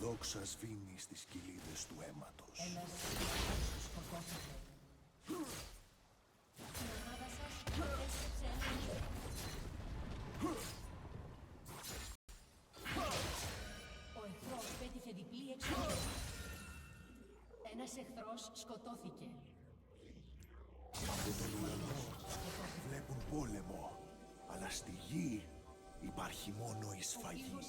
δόξα σβήνει στις κοιλίδες του αίματος. Ένας σύμβουλος σκοτώθηκε. Η ομάδα σας επέστρεψε ενάντια. Ο εχθρός πέτυχε διπλή εξοχή. Ένας εχθρός σκοτώθηκε. Από τον ουρανό βλέπουν πόλεμο, αλλά στη γη υπάρχει μόνο η σφαγή.